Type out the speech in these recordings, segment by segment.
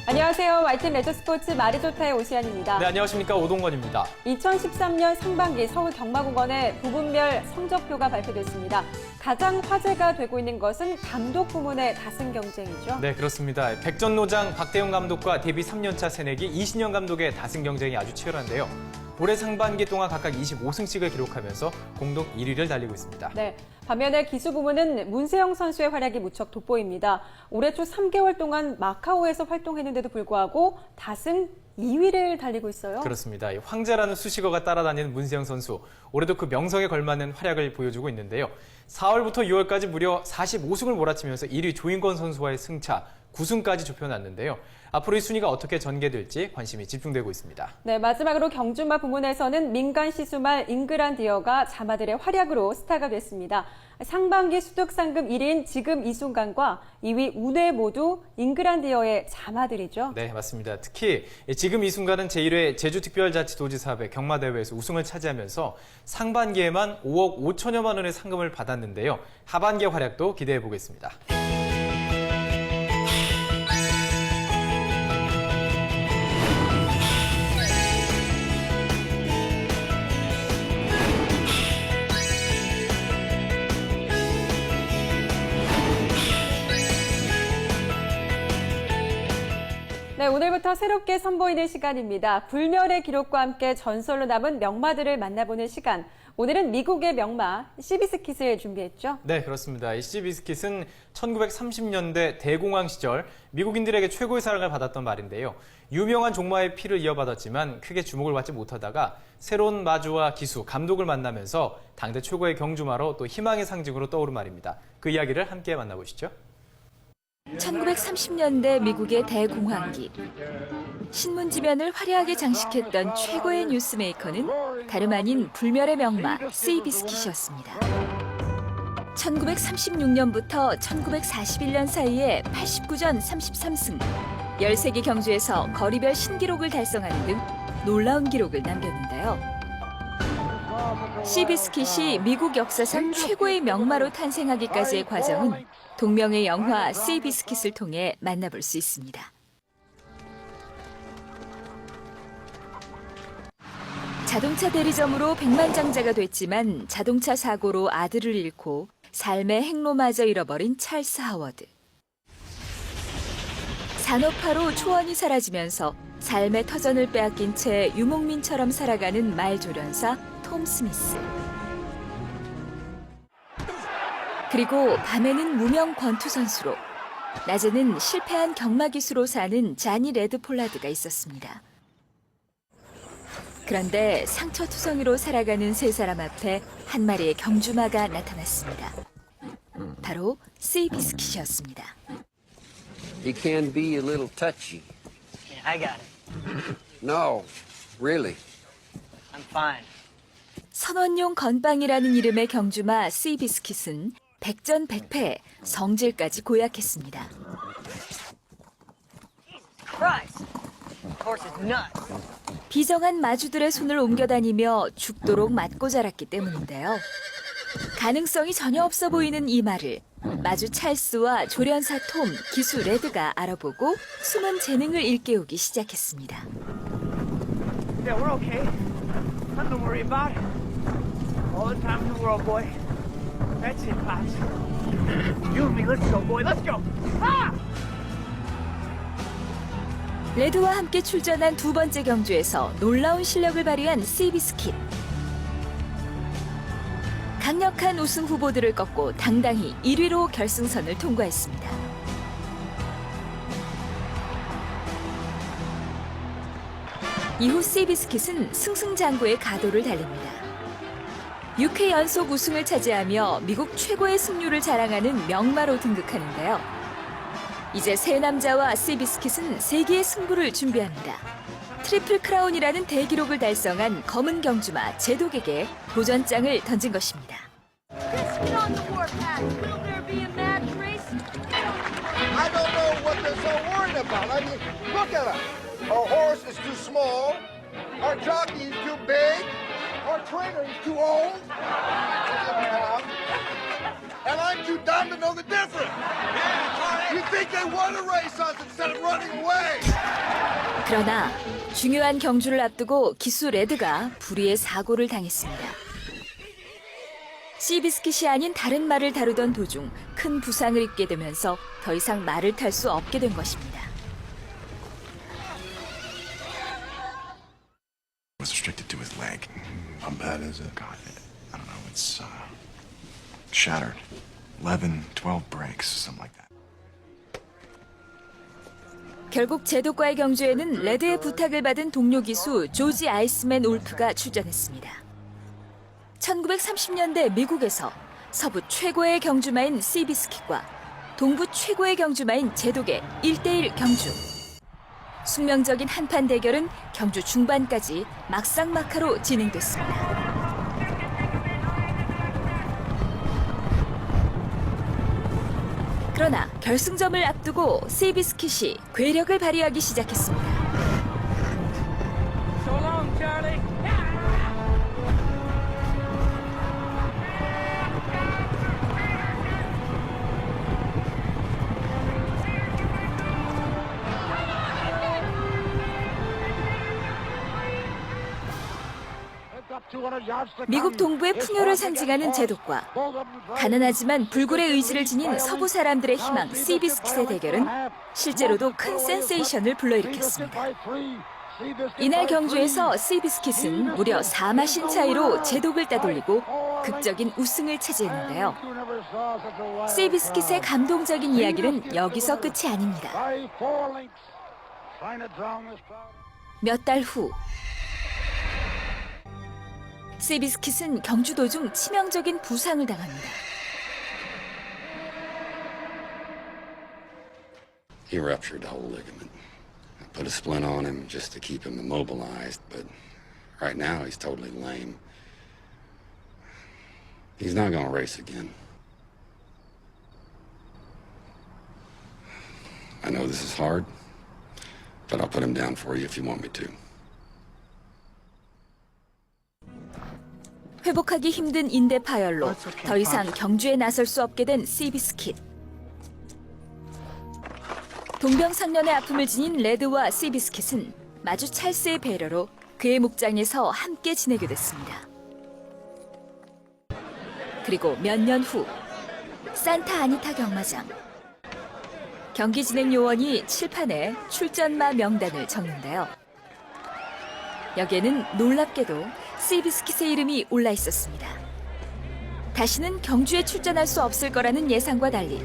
안녕하세요. YTN 레저스포츠 말이좋다의 오시안입니다. 네, 안녕하십니까. 오동건입니다. 2013년 상반기 서울 경마공원의 부분별 성적표가 발표됐습니다. 가장 화제가 되고 있는 것은 감독 부문의 다승 경쟁이죠. 네, 그렇습니다. 백전노장 박대용 감독과 데뷔 3년차 새내기 이신영 감독의 다승 경쟁이 아주 치열한데요. 올해 상반기 동안 각각 25승씩을 기록하면서 공동 1위를 달리고 있습니다. 네, 반면에 기수 부문은 문세영 선수의 활약이 무척 돋보입니다. 올해 초 3개월 동안 마카오에서 활동했는데도 불구하고 다승 2위를 달리고 있어요. 그렇습니다. 황제라는 수식어가 따라다니는 문세영 선수. 올해도 그 명성에 걸맞는 활약을 보여주고 있는데요. 4월부터 6월까지 무려 45승을 몰아치면서 1위 조인권 선수와의 승차 9승까지 좁혀놨는데요. 앞으로 이 순위가 어떻게 전개될지 관심이 집중되고 있습니다. 네, 마지막으로 경주마 부문에서는 민간 시수말 잉그란디어가 자마들의 활약으로 스타가 됐습니다. 상반기 수득 상금 1위인 지금 이 순간과 2위 운해 모두 잉그란디어의 자마들이죠. 네, 맞습니다. 특히 지금 이 순간은 제1회 제주특별자치도지사회 경마대회에서 우승을 차지하면서 상반기에만 5억 5천여만 원의 상금을 받았는데요. 하반기의 활약도 기대해 보겠습니다. 네, 오늘부터 새롭게 선보이는 시간입니다. 불멸의 기록과 함께 전설로 남은 명마들을 만나보는 시간. 오늘은 미국의 명마 시비스킷을 준비했죠? 네, 그렇습니다. 이 시비스킷은 1930년대 대공황 시절 미국인들에게 최고의 사랑을 받았던 말인데요. 유명한 종마의 피를 이어받았지만 크게 주목을 받지 못하다가 새로운 마주와 기수, 감독을 만나면서 당대 최고의 경주마로 또 희망의 상징으로 떠오른 말입니다. 그 이야기를 함께 만나보시죠. 1930년대 미국의 대공황기. 신문지면을 화려하게 장식했던 최고의 뉴스메이커는 다름 아닌 불멸의 명마 시비스킷이었습니다. 1936년부터 1941년 사이에 89전 33승, 13개 경주에서 거리별 신기록을 달성하는 등 놀라운 기록을 남겼는데요. 시비스킷이 미국 역사상 최고의 명마로 탄생하기까지의 과정은 동명의 영화 시비스킷을 통해 만나볼 수 있습니다. 자동차 대리점으로 백만장자가 됐지만 자동차 사고로 아들을 잃고 삶의 행로마저 잃어버린 찰스 하워드. 산업화로 초원이 사라지면서 삶의 터전을 빼앗긴 채 유목민처럼 살아가는 말조련사 톰 스미스. 그리고 밤에는 무명 권투 선수로, 낮에는 실패한 경마 기수로 사는 자니 레드 폴라드가 있었습니다. 그런데 상처투성이로 살아가는 세 사람 앞에 한 마리의 경주마가 나타났습니다. 바로 시비스킷이었습니다. He can be a little touchy. Yeah, I got it. No, really. I'm fine. 선원용 건빵이라는 이름의 경주마 시비스킷은 백전백패, 성질까지 고약했습니다. Christ! Horse is nuts. 비정한 마주들의 손을 옮겨다니며 죽도록 맞고 자랐기 때문인데요. 가능성이 전혀 없어 보이는 이 말을 마주 찰스와 조련사 톰, 기수 레드가 알아보고 숨은 재능을 일깨우기 시작했습니다. Yeah, we're okay. Nothing to worry about. All the time in the world, boy. That's it, Pops. You and me, let's go, boy. Let's go. Ah! 레드와 함께 출전한 두 번째 경주에서 놀라운 실력을 발휘한 시비스킷. 강력한 우승 후보들을 꺾고 당당히 1위로 결승선을 통과했습니다. 이후 시비스킷은 승승장구의 가도를 달립니다. 6회 연속 우승을 차지하며 미국 최고의 승률을 자랑하는 명마로 등극하는데요. 이제 세 남자와 시비스킷은 세계의 승부를 준비합니다. 트리플 크라운이라는 대기록을 달성한 검은 경주마 제독에게 도전장을 던진 것입니다. I don't know what they're so worried about. I mean, look at us. Our horse is too small. Our jockey is too big. Our trainer is too old. And I'm too dumb to know the difference. You think they want to race us instead of running away? 그러나 중요한 경주를 앞두고 기수 레드가 불의의 사고를 당했습니다. 시비스킷이 아닌 다른 말을 다루던 도중 큰 부상을 입게 되면서 더 이상 말을 탈 수 없게 된 것입니다. Was restricted to his leg. How bad is it? God, I don't know. It's shattered. 11, 12 breaks, something like that. 결국 제독과의 경주에는 레드의 부탁을 받은 동료 기수 조지 아이스맨 울프가 출전했습니다. 1930년대 미국에서 서부 최고의 경주마인 시비스킷과 동부 최고의 경주마인 제독의 1대1 경주. 숙명적인 한판 대결은 경주 중반까지 막상막하로 진행됐습니다. 그러나 결승점을 앞두고 시비스킷이 괴력을 발휘하기 시작했습니다. So long, Charlie. 미국 동부의 풍요를 상징하는 제독과 가난하지만 불굴의 의지를 지닌 서부 사람들의 희망 시비스킷의 대결은 실제로도 큰 센세이션을 불러일으켰습니다. 이날 경주에서 시비스킷은 무려 4마신 차이로 제독을 따돌리고 극적인 우승을 차지했는데요. 시비스킷의 감동적인 이야기는 여기서 끝이 아닙니다. 몇 달 후 시비스킷은 경주 도중 치명적인 부상을 당합니다. He ruptured the whole ligament. I put a splint on him just to keep him immobilized, but right now he's totally lame. He's not going to race again. I know this is hard, but I'll put him down for you if you want me to. 회복하기 힘든 인대 파열로 더 이상 경주에 나설 수 없게 된 시비스킷. 동병상련의 아픔을 지닌 레드와 시비스킷은 마주 찰스의 배려로 그의 목장에서 함께 지내게 됐습니다. 그리고 몇 년 후 산타 아니타 경마장. 경기 진행 요원이 칠판에 출전마 명단을 적는데요. 여기에는 놀랍게도 시비스킷의 이름이 올라 있었습니다. 다시는 경주에 출전할 수 없을 거라는 예상과 달리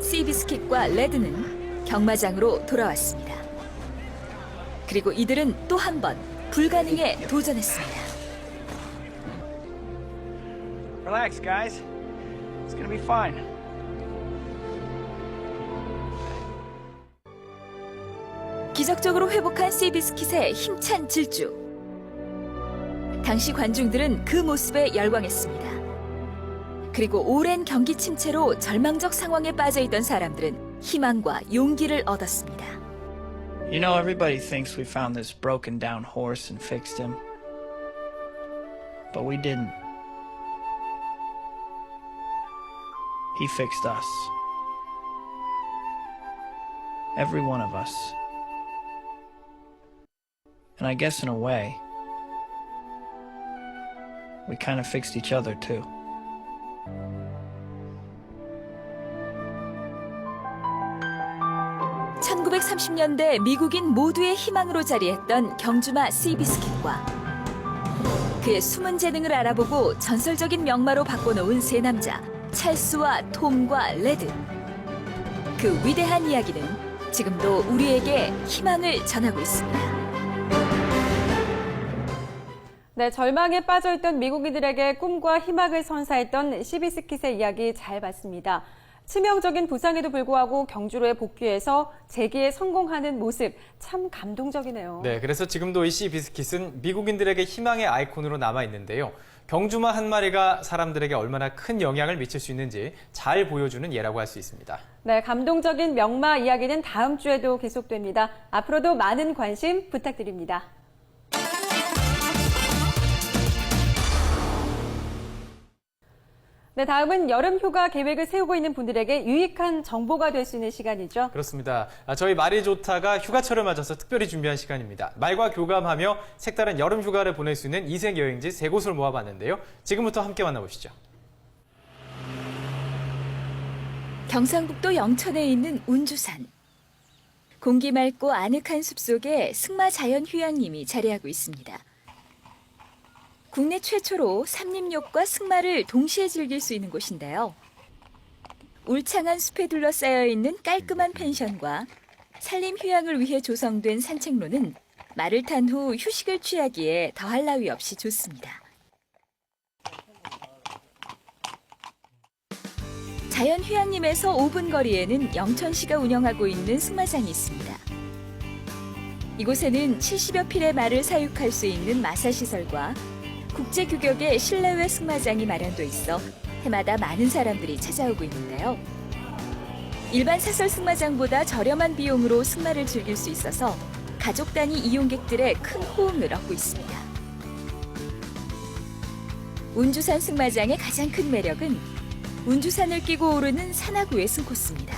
시비스킷과 레드는 경마장으로 돌아왔습니다. 그리고 이들은 또 한 번 불가능에 도전했습니다. Relax, guys. It's gonna be fine. 기적적으로 회복한 시비스킷의 힘찬 질주. 당시 관중들은 그 모습에 열광했습니다. 그리고 오랜 경기 침체로 절망적 상황에 빠져있던 사람들은 희망과 용기를 얻었습니다. You know, everybody thinks we found this broken down horse and fixed him. But we didn't. He fixed us. Every one of us. And I guess in a way, we kind of fixed each other too. (1930년대) 미국인 모두의 희망으로 자리했던 경주마 시비스킷과 그의 숨은 재능을 알아보고 전설적인 명마로 바꿔놓은 세 남자 찰스와 톰과 레드. 그 위대한 이야기는 지금도 우리에게 희망을 전하고 있습니다. 네, 절망에 빠져있던 미국인들에게 꿈과 희망을 선사했던 시비스킷의 이야기 잘 봤습니다. 치명적인 부상에도 불구하고 경주로에 복귀해서 재기에 성공하는 모습 참 감동적이네요. 네, 그래서 지금도 이 시비스킷은 미국인들에게 희망의 아이콘으로 남아 있는데요. 경주마 한 마리가 사람들에게 얼마나 큰 영향을 미칠 수 있는지 잘 보여주는 예라고 할 수 있습니다. 네, 감동적인 명마 이야기는 다음 주에도 계속됩니다. 앞으로도 많은 관심 부탁드립니다. 네, 다음은 여름 휴가 계획을 세우고 있는 분들에게 유익한 정보가 될 수 있는 시간이죠. 그렇습니다. 저희 말이 좋다가 휴가철을 맞아서 특별히 준비한 시간입니다. 말과 교감하며 색다른 여름 휴가를 보낼 수 있는 이색 여행지 3곳을 모아봤는데요. 지금부터 함께 만나보시죠. 경상북도 영천에 있는 운주산. 공기 맑고 아늑한 숲속에 승마 자연휴양림이 자리하고 있습니다. 국내 최초로 삼림욕과 승마를 동시에 즐길 수 있는 곳인데요. 울창한 숲에 둘러싸여 있는 깔끔한 펜션과 산림 휴양을 위해 조성된 산책로는 말을 탄 후 휴식을 취하기에 더할 나위 없이 좋습니다. 자연휴양림에서 5분 거리에는 영천시가 운영하고 있는 승마장이 있습니다. 이곳에는 70여 필의 말을 사육할 수 있는 마사시설과 국제 규격의 실내외 승마장이 마련돼 있어 해마다 많은 사람들이 찾아오고 있는데요. 일반 사설 승마장보다 저렴한 비용으로 승마를 즐길 수 있어서 가족 단위 이용객들의 큰 호응을 얻고 있습니다. 운주산 승마장의 가장 큰 매력은 운주산을 끼고 오르는 산하구의 승코스입니다.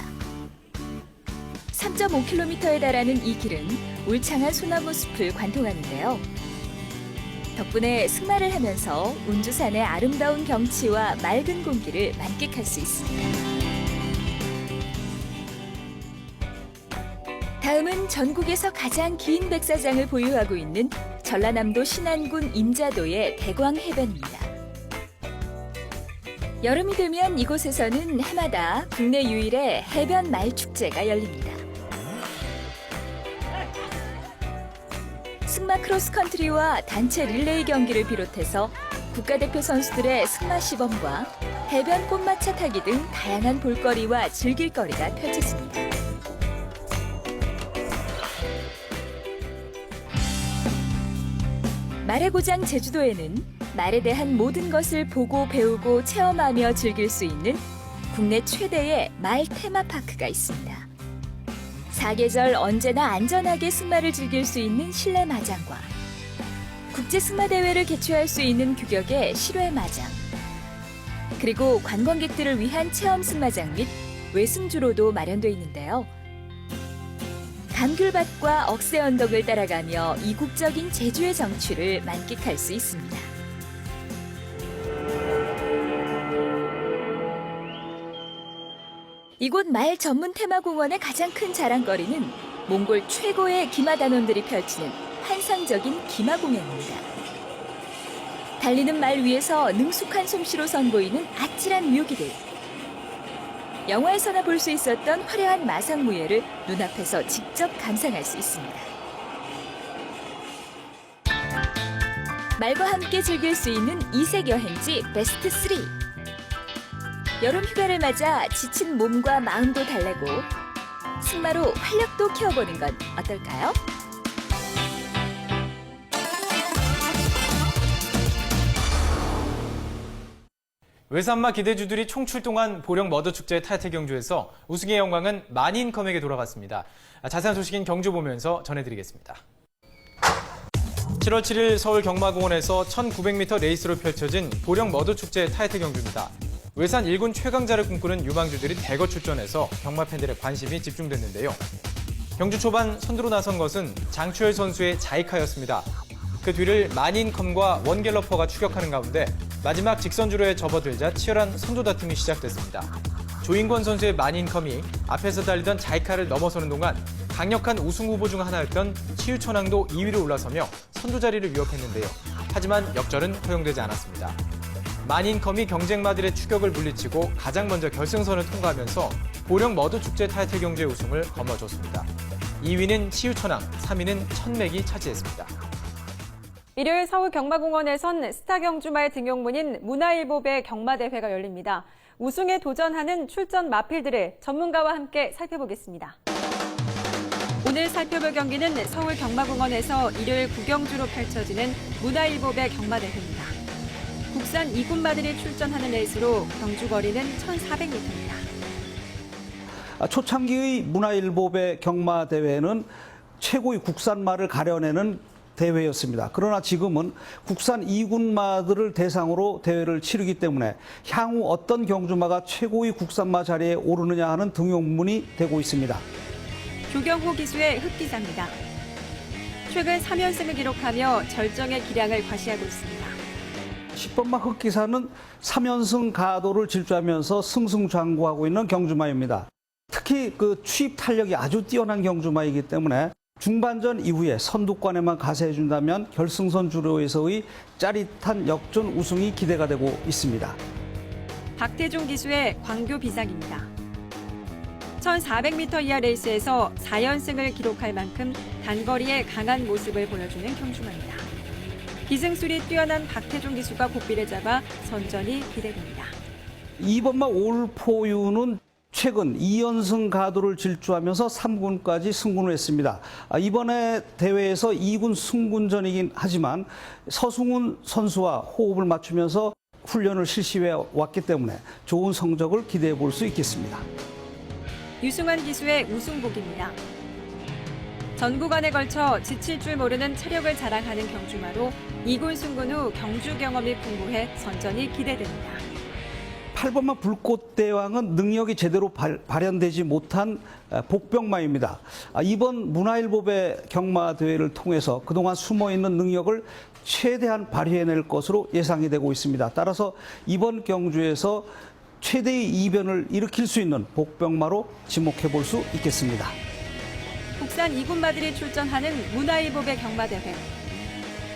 3.5km에 달하는 이 길은 울창한 소나무 숲을 관통하는데요. 덕분에 승마를 하면서 운주산의 아름다운 경치와 맑은 공기를 만끽할 수 있습니다. 다음은 전국에서 가장 긴 백사장을 보유하고 있는 전라남도 신안군 임자도의 대광해변입니다. 여름이 되면 이곳에서는 해마다 국내 유일의 해변 말축제가 열립니다. 승마 크로스컨트리와 단체 릴레이 경기를 비롯해서 국가대표 선수들의 승마 시범과 해변 꽃마차 타기 등 다양한 볼거리와 즐길거리가 펼쳐집니다. 말의 고장 제주도에는 말에 대한 모든 것을 보고 배우고 체험하며 즐길 수 있는 국내 최대의 말 테마파크가 있습니다. 사계절 언제나 안전하게 승마를 즐길 수 있는 실내 마장과 국제 승마 대회를 개최할 수 있는 규격의 실외 마장, 그리고 관광객들을 위한 체험 승마장 및 외승주로도 마련돼 있는데요. 감귤밭과 억새 언덕을 따라가며 이국적인 제주의 정취를 만끽할 수 있습니다. 이곳 말 전문 테마공원의 가장 큰 자랑거리는 몽골 최고의 기마 단원들이 펼치는 환상적인 기마 공연입니다. 달리는 말 위에서 능숙한 솜씨로 선보이는 아찔한 묘기들. 영화에서나 볼 수 있었던 화려한 마상무예를 눈앞에서 직접 감상할 수 있습니다. 말과 함께 즐길 수 있는 이색 여행지 베스트 3. 여름 휴가를 맞아 지친 몸과 마음도 달래고 승마로 활력도 키워보는 건 어떨까요? 외산마 기대주들이 총출동한 보령 머더축제 타이틀 경주에서 우승의 영광은 마니인컴에게 돌아갔습니다. 자세한 소식인 경주 보면서 전해드리겠습니다. 7월 7일 서울 경마공원에서 1900m 레이스로 펼쳐진 보령 머더축제 타이틀 경주입니다. 외산 1군 최강자를 꿈꾸는 유망주들이 대거 출전해서 경마 팬들의 관심이 집중됐는데요. 경주 초반 선두로 나선 것은 장추열 선수의 자이카였습니다. 그 뒤를 마니인컴과 원갤러퍼가 추격하는 가운데 마지막 직선주로에 접어들자 치열한 선두 다툼이 시작됐습니다. 조인권 선수의 마니인컴이 앞에서 달리던 자이카를 넘어서는 동안 강력한 우승 후보 중 하나였던 치유천왕도 2위로 올라서며 선두 자리를 위협했는데요. 하지만 역전은 허용되지 않았습니다. 마니인컴이 경쟁마들의 추격을 물리치고 가장 먼저 결승선을 통과하면서 보령 머더축제 타이틀 경주의 우승을 거머쥐었습니다. 2위는 치유천왕, 3위는 천맥이 차지했습니다. 일요일 서울 경마공원에선 스타 경주마의 등용문인 문화일보배 경마대회가 열립니다. 우승에 도전하는 출전 마필들을 전문가와 함께 살펴보겠습니다. 오늘 살펴볼 경기는 서울 경마공원에서 일요일 구경주로 펼쳐지는 문화일보배 경마대회입니다. 국산 2군마들이 출전하는 레이스로 경주 거리는 1,400m입니다. 초창기의 문화일보배 경마대회는 최고의 국산마를 가려내는 대회였습니다. 그러나 지금은 국산 2군마들을 대상으로 대회를 치르기 때문에 향후 어떤 경주마가 최고의 국산마 자리에 오르느냐 하는 등용문이 되고 있습니다. 조경호 기수의 흑기사입니다. 최근 3연승을 기록하며 절정의 기량을 과시하고 있습니다. 10번마 흑기사는 3연승 가도를 질주하면서 승승장구하고 있는 경주마입니다. 특히 그 추입 탄력이 아주 뛰어난 경주마이기 때문에 중반전 이후에 선두권에만 가세해준다면 결승선 주로에서의 짜릿한 역전 우승이 기대가 되고 있습니다. 박태종 기수의 광교 비상입니다. 1400m 이하 레이스에서 4연승을 기록할 만큼 단거리에 강한 모습을 보여주는 경주마입니다. 기승술이 뛰어난 박태종 기수가 고비를 잡아 선전이 기대됩니다. 2번마 올포유는 최근 2연승 가도를 질주하면서 3군까지 승군을 했습니다. 이번에 대회에서 2군 승군전이긴 하지만 서승훈 선수와 호흡을 맞추면서 훈련을 실시해 왔기 때문에 좋은 성적을 기대해 볼 수 있겠습니다. 유승환 기수의 우승복입니다. 전 구간에 걸쳐 지칠 줄 모르는 체력을 자랑하는 경주마로 2군 승군 후 경주 경험이 풍부해 선전이 기대됩니다. 8번마 불꽃대왕은 능력이 제대로 발현되지 못한 복병마입니다. 이번 문화일보배 경마대회를 통해서 그동안 숨어있는 능력을 최대한 발휘해낼 것으로 예상이 되고 있습니다. 따라서 이번 경주에서 최대의 이변을 일으킬 수 있는 복병마로 지목해 볼 수 있겠습니다. 국산 2군마들이 출전하는 문화일보배 경마대회.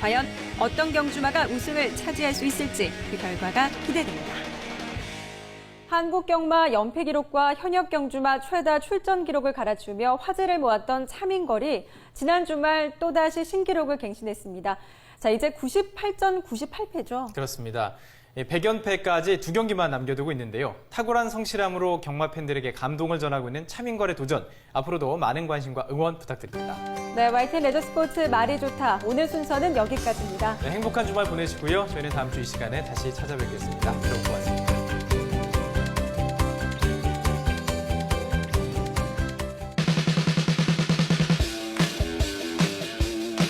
과연 어떤 경주마가 우승을 차지할 수 있을지 그 결과가 기대됩니다. 한국 경마 연패 기록과 현역 경주마 최다 출전 기록을 갈아치우며 화제를 모았던 차민걸이 지난 주말 또다시 신기록을 갱신했습니다. 자, 이제 98전 98패죠. 그렇습니다. 100연패까지 2경기만 남겨두고 있는데요. 탁월한 성실함으로 경마 팬들에게 감동을 전하고 있는 차민걸의 도전. 앞으로도 많은 관심과 응원 부탁드립니다. 네, YTN 레저스포츠 말이 좋다. 오늘 순서는 여기까지입니다. 네, 행복한 주말 보내시고요. 저희는 다음 주 이 시간에 다시 찾아뵙겠습니다. 여러분 고맙습니다.